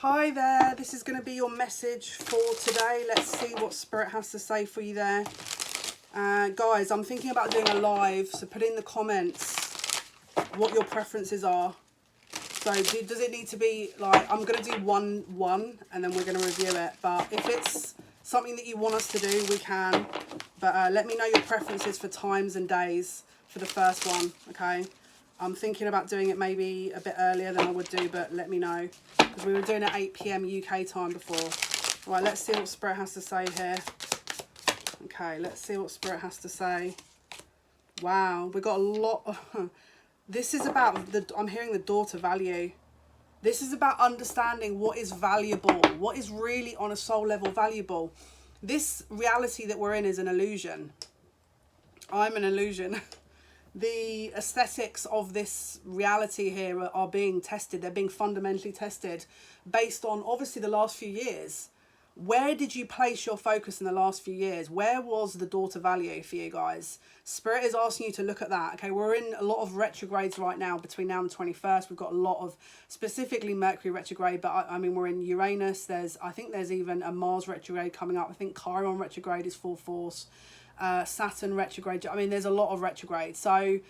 Hi there, this is going to be your message for today. Let's see what Spirit has to say for you there. Guys, I'm thinking about doing a live, so put in the comments what your preferences are. So does it need to be like, I'm going to do one and then we're going to review it. But if it's something that you want us to do, we can. But let me know your preferences for times and days for the first one, okay? I'm thinking about doing it maybe a bit earlier than I would do, but let me know. Because we were doing it 8 PM UK time before. Right, let's see what Spirit has to say here. Okay, let's see what Spirit has to say. Wow, we got a lot of... This is about, I'm hearing the daughter value. This is about understanding what is valuable, what is really on a soul level valuable. This reality that we're in is an illusion. I'm an illusion. The aesthetics of this reality here are being tested. They're being fundamentally tested based on, obviously, the last few years. Where did you place your focus in the last few years? Where was the daughter value for you guys? Spirit is asking you to look at that. Okay, we're in a lot of retrogrades right now between now and the 21st. We've got a lot of, specifically Mercury retrograde, but I mean, we're in Uranus. I think there's even a Mars retrograde coming up. I think Chiron retrograde is full force. Saturn retrograde. I mean, there's a lot of retrograde. So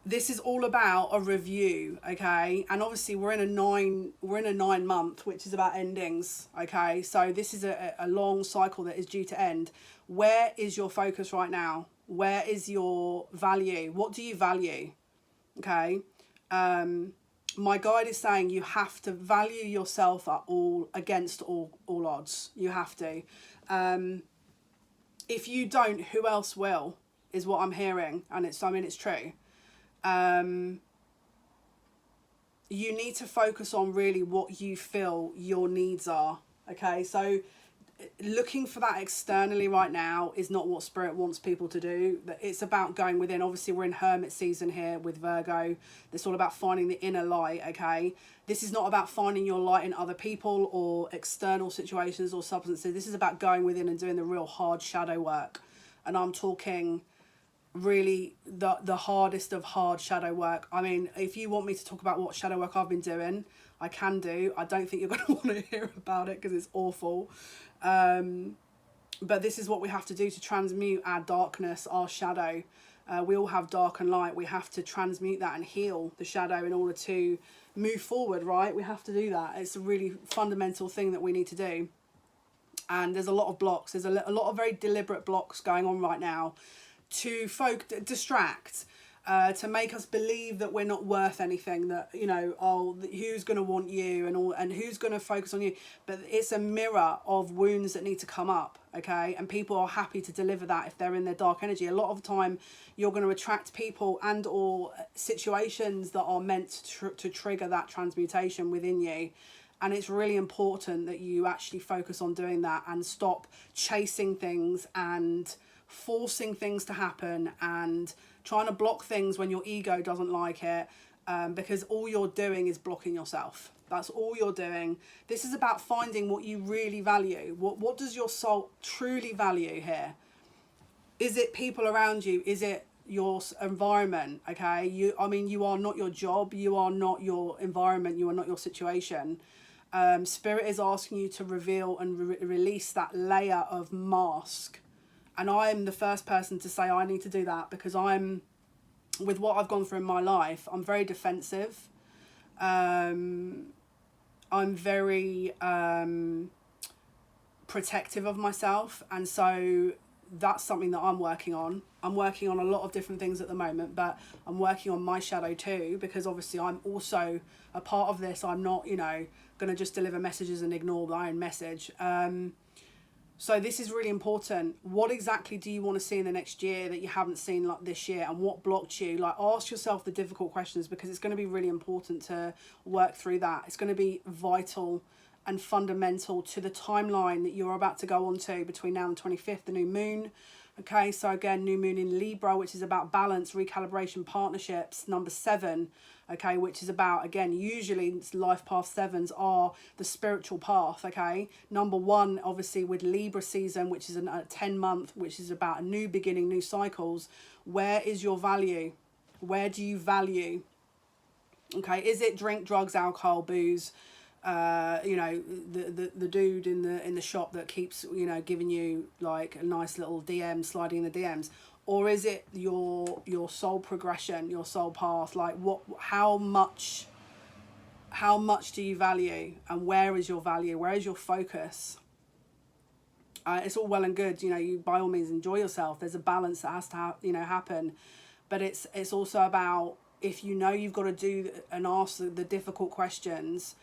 this is all about a review, okay? And obviously we're in a 9 month, which is about endings, okay? So this is a long cycle that is due to end. Where is your focus right now? Where is your value? What do you value? Okay. My guide is saying you have to value yourself against all odds. You have to. If you don't, who else will, is what I'm hearing. And it's true. You need to focus on really what you feel your needs are. Okay, so looking for that externally right now is not what Spirit wants people to do. It's about going within. Obviously we're in Hermit season here with Virgo. It's all about finding the inner light, okay? This is not about finding your light in other people or external situations or substances. This is about going within and doing the real hard shadow work. And I'm talking really the hardest of hard shadow work. I mean, if you want me to talk about what shadow work I've been doing, I can do. I don't think you're going to want to hear about it because it's awful. But this is what we have to do to transmute our darkness, our shadow. We all have dark and light. We have to transmute that and heal the shadow in order to move forward, right? We have to do that. It's a really fundamental thing that we need to do. And there's a lot of blocks. There's a lot of very deliberate blocks going on right now to distract, to make us believe that we're not worth anything, that, you know, who's going to want you and who's going to focus on you. But it's a mirror of wounds that need to come up, okay? And people are happy to deliver that if they're in their dark energy. A lot of the time you're going to attract people and or situations that are meant to trigger that transmutation within you. And it's really important that you actually focus on doing that and stop chasing things and forcing things to happen and trying to block things when your ego doesn't like it, because all you're doing is blocking yourself. That's all you're doing. This is about finding what you really value. What does your soul truly value here? Is it people around you? Is it your environment? Okay, you are not your job, you are not your environment, you are not your situation. Spirit is asking you to reveal and release that layer of mask. And I'm the first person to say I need to do that because with what I've gone through in my life, I'm very defensive. I'm very protective of myself. And so that's something that I'm working on. I'm working on a lot of different things at the moment, but I'm working on my shadow too, because obviously I'm also a part of this. I'm not, going to just deliver messages and ignore my own message. So this is really important. What exactly do you want to see in the next year that you haven't seen like this year, and what blocked you? Like, ask yourself the difficult questions, because it's going to be really important to work through that. It's going to be vital and fundamental to the timeline that you're about to go on to between now and 25th, the new moon. Okay, so again, new moon in Libra, which is about balance, recalibration, partnerships. Number 7, okay, which is about, again, usually life path 7s are the spiritual path, okay. Number 1, obviously, with Libra season, which is a 10-month, which is about a new beginning, new cycles. Where is your value? Where do you value? Okay, is it drink, drugs, alcohol, booze, you know, the dude in the shop that keeps, you know, giving you like a nice little DM, sliding in the DMs? Or is it your soul progression, your soul path? Like how much do you value, and where is your value? Where is your focus? It's all well and good, you know, you by all means enjoy yourself. There's a balance that has to happen, but it's also about, if you know you've got to do and ask the difficult questions,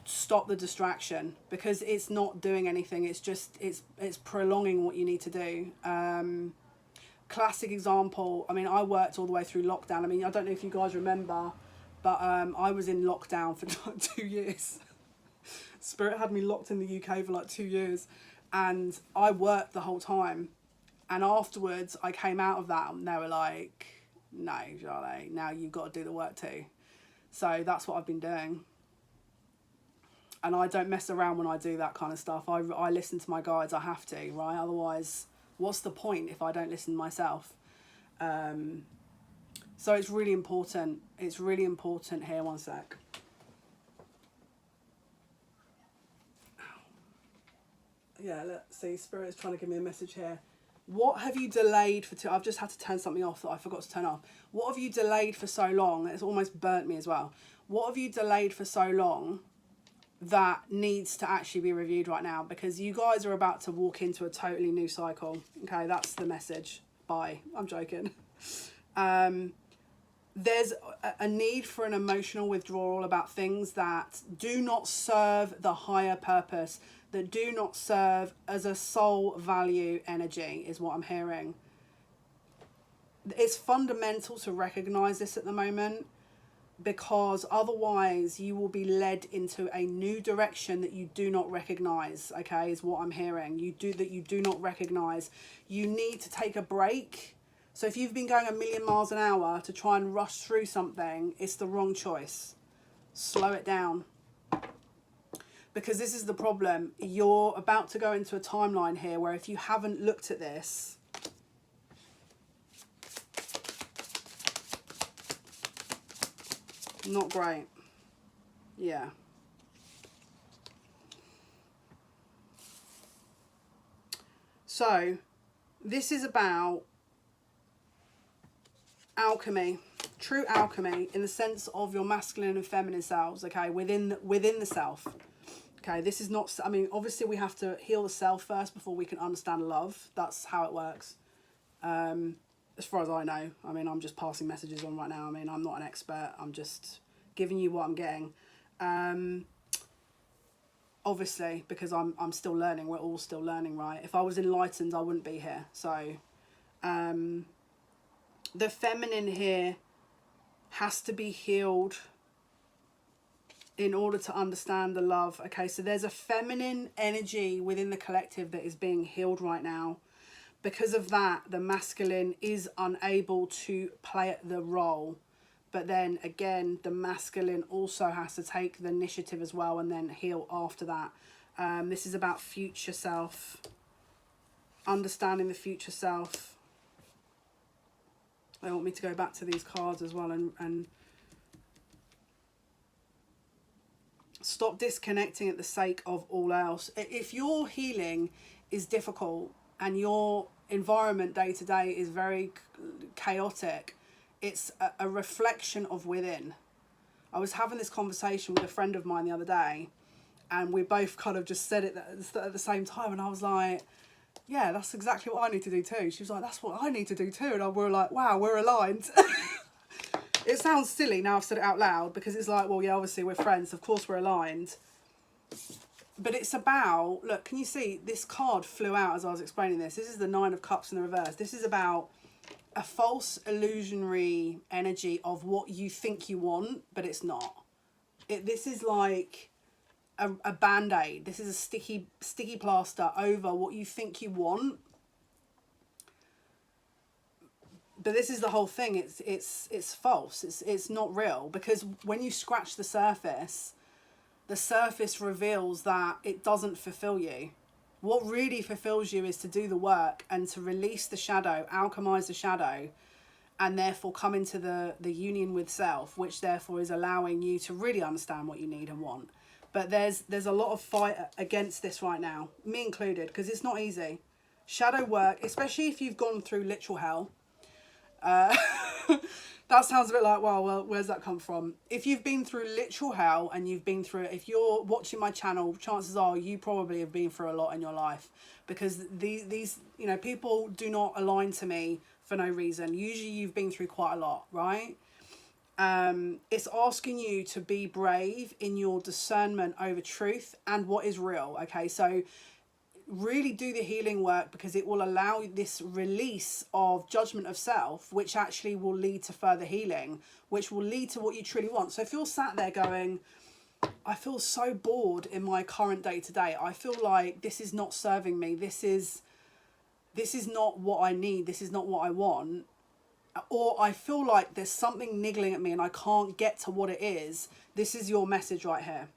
stop the distraction, because it's not doing anything. It's just it's prolonging what you need to do. Classic example, I mean, I worked all the way through lockdown. I mean, I don't know if you guys remember, but I was in lockdown for like 2 years. Spirit had me locked in the UK for like 2 years, and I worked the whole time. And afterwards I came out of that and they were like, no, Charlotte, now you've got to do the work too. So that's what I've been doing. And I don't mess around when I do that kind of stuff. I listen to my guides. I have to, right? Otherwise, what's the point if I don't listen to myself? So it's really important. It's really important here. One sec. Yeah, let's see. Spirit's trying to give me a message here. What have you delayed for I've just had to turn something off that I forgot to turn off. What have you delayed for so long? It's almost burnt me as well. What have you delayed for so long that needs to actually be reviewed right now? Because you guys are about to walk into a totally new cycle. Okay, that's the message. Bye. I'm joking. There's a need for an emotional withdrawal about things that do not serve the higher purpose, that do not serve as a soul value energy, is what I'm hearing. It's fundamental to recognize this at the moment, because otherwise you will be led into a new direction that you do not recognize. Okay, is what I'm hearing. You do not recognize. You need to take a break. So if you've been going 1,000,000 miles an hour to try and rush through something, it's the wrong choice. Slow it down. Because this is the problem. You're about to go into a timeline here where if you haven't looked at this, not great. Yeah. So this is about alchemy, true alchemy, in the sense of your masculine and feminine selves, okay, within the self. Okay, this is not, I mean, obviously we have to heal the self first before we can understand love. That's how it works. As far as I know. I mean, I'm just passing messages on right now. I mean, I'm not an expert. I'm just giving you what I'm getting. Obviously, because I'm still learning. We're all still learning, right? If I was enlightened, I wouldn't be here. So, the feminine here has to be healed in order to understand the love. Okay, so there's a feminine energy within the collective that is being healed right now. Because of that, the masculine is unable to play the role. But then again, the masculine also has to take the initiative as well and then heal after that. This is about future self. Understanding the future self. They want me to go back to these cards as well and stop disconnecting at the sake of all else. If your healing is difficult and your environment day to day is very chaotic, it's a reflection of within. I was having this conversation with a friend of mine the other day, and we both kind of just said it at the same time, and I was like, yeah, that's exactly what I need to do too. She was like, that's what I need to do too. And we were like, wow, we're aligned. It sounds silly now I've said it out loud, because it's like, well, yeah, obviously we're friends. Of course we're aligned. But it's about, look, can you see this card flew out as I was explaining this? This is the 9 of Cups in the reverse. This is about a false illusionary energy of what you think you want, but it's not. This is like a band-aid. This is a sticky plaster over what you think you want. But this is the whole thing. It's false. It's not real, because when you scratch the surface reveals that it doesn't fulfill you. What really fulfills you is to do the work and to release the shadow, alchemize the shadow, and therefore come into the union with self, which therefore is allowing you to really understand what you need and want. But there's a lot of fight against this right now, me included, because it's not easy. Shadow work, especially if you've gone through literal hell. That sounds a bit like, well, where's that come from? If you've been through literal hell and you've been through, if you're watching my channel, chances are you probably have been through a lot in your life, because these you know, people do not align to me for no reason. Usually you've been through quite a lot, right? It's asking you to be brave in your discernment over truth and what is real. Okay, so really do the healing work, because it will allow this release of judgment of self, which actually will lead to further healing, which will lead to what you truly want. So if you're sat there going, I feel so bored in my current day to day, I feel like this is not serving me, this is not what I need, this is not what I want, or I feel like there's something niggling at me and I can't get to what it is, this is your message right here.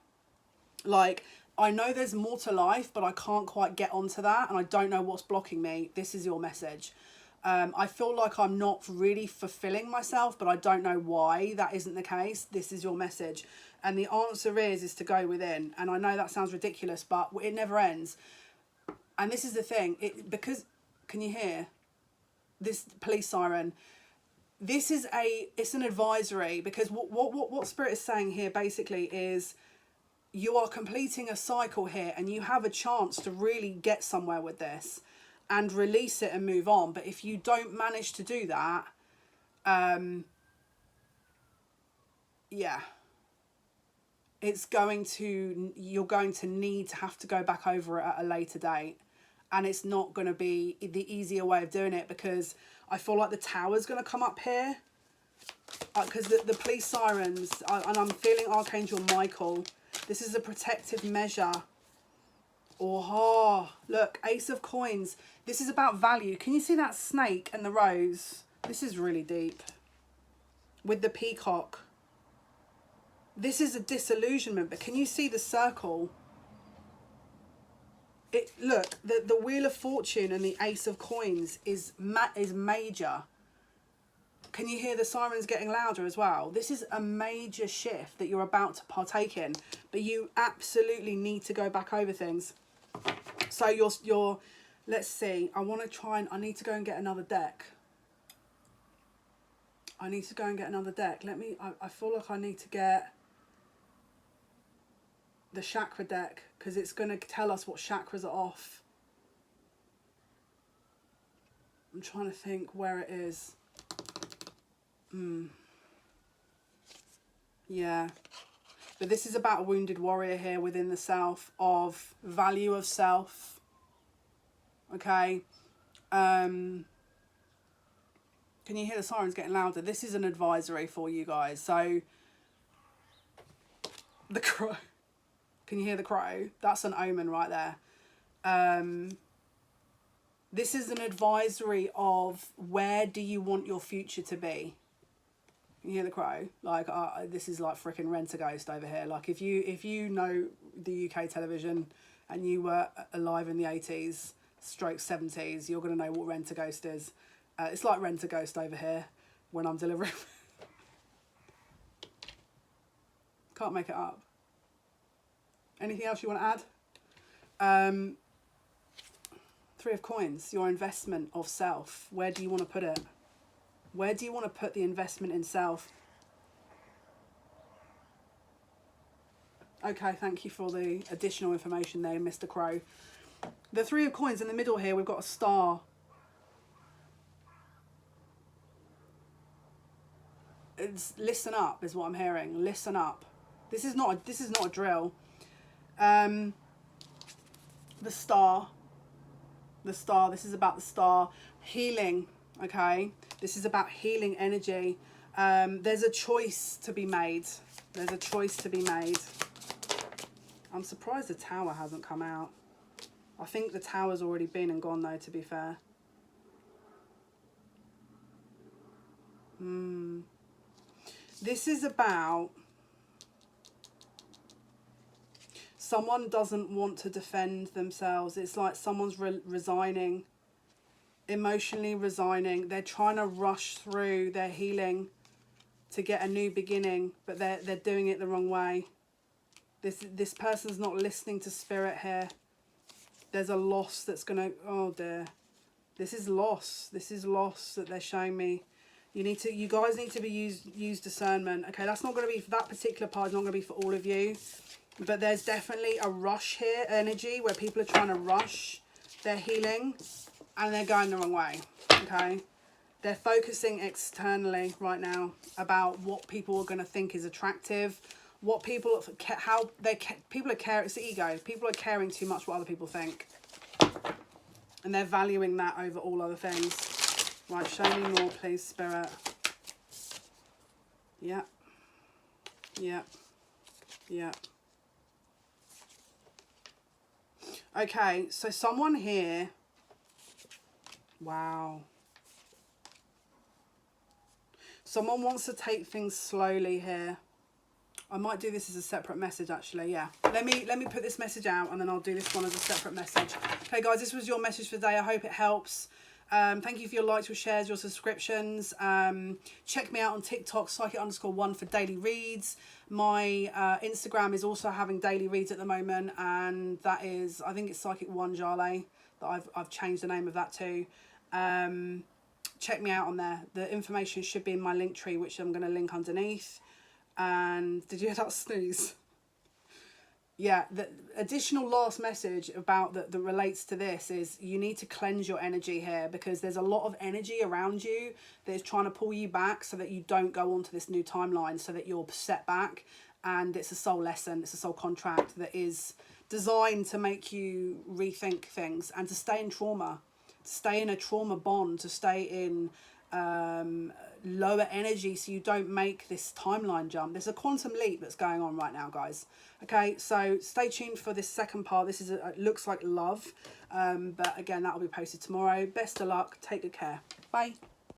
Like, I know there's more to life, but I can't quite get onto that, and I don't know what's blocking me. This is your message. I feel like I'm not really fulfilling myself, but I don't know why that isn't the case. This is your message. And the answer is to go within. And I know that sounds ridiculous, but it never ends. And this is the thing, because, can you hear this police siren? This is it's an advisory, because what Spirit is saying here basically is, you are completing a cycle here, and you have a chance to really get somewhere with this and release it and move on. But if you don't manage to do that, yeah, you're going to need to have to go back over it at a later date. And it's not going to be the easier way of doing it, because I feel like the tower's going to come up here, because the police sirens, and I'm feeling Archangel Michael. This is a protective measure. Oh, look, Ace of Coins. This is about value. Can you see that snake and the rose? This is really deep. With the peacock. This is a disillusionment, but can you see the circle? Look, the Wheel of Fortune and the Ace of Coins is major. Can you hear the sirens getting louder as well? This is a major shift that you're about to partake in, but you absolutely need to go back over things. So you're let's see, I need to go and get another deck. I feel like I need to get the chakra deck, because it's going to tell us what chakras are off. I'm trying to think where it is. Yeah, but this is about a wounded warrior here within the self, of value of self. Okay, can you hear the sirens getting louder? This is an advisory for you guys. So the crow, can you hear the crow? That's an omen right there. This is an advisory of, where do you want your future to be? You hear the crow? Like, this is like freaking Rent-A-Ghost over here. Like, if you know the UK television and you were alive in the 80s stroke 70s, you're going to know what Rent-A-Ghost is. It's like Rent-A-Ghost over here when I'm delivering. Can't make it up. Anything else you want to add? Three of Coins, your investment of self. Where do you want to put it? Where do you want to put the investment in self? Okay, thank you for the additional information there, Mr. Crow. The Three of Coins in the middle here, we've got a star. It's listen up is what I'm hearing. Listen up. This is not a drill. The star. This is about the star. Healing. Okay, this is about healing energy. There's a choice to be made. I'm surprised the tower hasn't come out. I think the tower's already been and gone though, to be fair. This is about someone doesn't want to defend themselves. It's like someone's resigning. Emotionally resigning. They're trying to rush through their healing to get a new beginning, but they're doing it the wrong way. This person's not listening to spirit here. There's a loss that's going to, oh dear. This is loss. This is loss that they're showing me. You guys need to use discernment. Okay, that's not going to be, that particular part is not going to be for all of you. But there's definitely a rush here, energy, where people are trying to rush their healing and they're going the wrong way. Okay. They're focusing externally right now about what people are going to think is attractive. What people, how they, people are caring, it's the ego. People are caring too much what other people think. And they're valuing that over all other things. Right, show me more, please, Spirit. Yeah. Yeah. Yeah. Okay, so someone here. Wow. Someone wants to take things slowly here. I might do this as a separate message, actually. Yeah. Let me put this message out, and then I'll do this one as a separate message. Okay, guys, this was your message for today. I hope it helps. Thank you for your likes, your shares, your subscriptions. Check me out on TikTok, Psychic_1 for daily reads. My Instagram is also having daily reads at the moment, and that is, I think it's Psychic1 Jale that I've changed the name of that to. Check me out on there. The information should be in my link tree, which I'm going to link underneath. And did you hear that sneeze? Yeah, the additional last message about that relates to this is you need to cleanse your energy here, because there's a lot of energy around you that is trying to pull you back so that you don't go on to this new timeline, so that you're set back. And it's a soul lesson, it's a soul contract that is designed to make you rethink things and to stay in trauma, to stay in a trauma bond, to stay in lower energy so you don't make this timeline jump. There's a quantum leap that's going on right now, guys. Okay, so stay tuned for this second part. This is it looks like love, but again, that will be posted tomorrow. Best of luck, take good care, bye.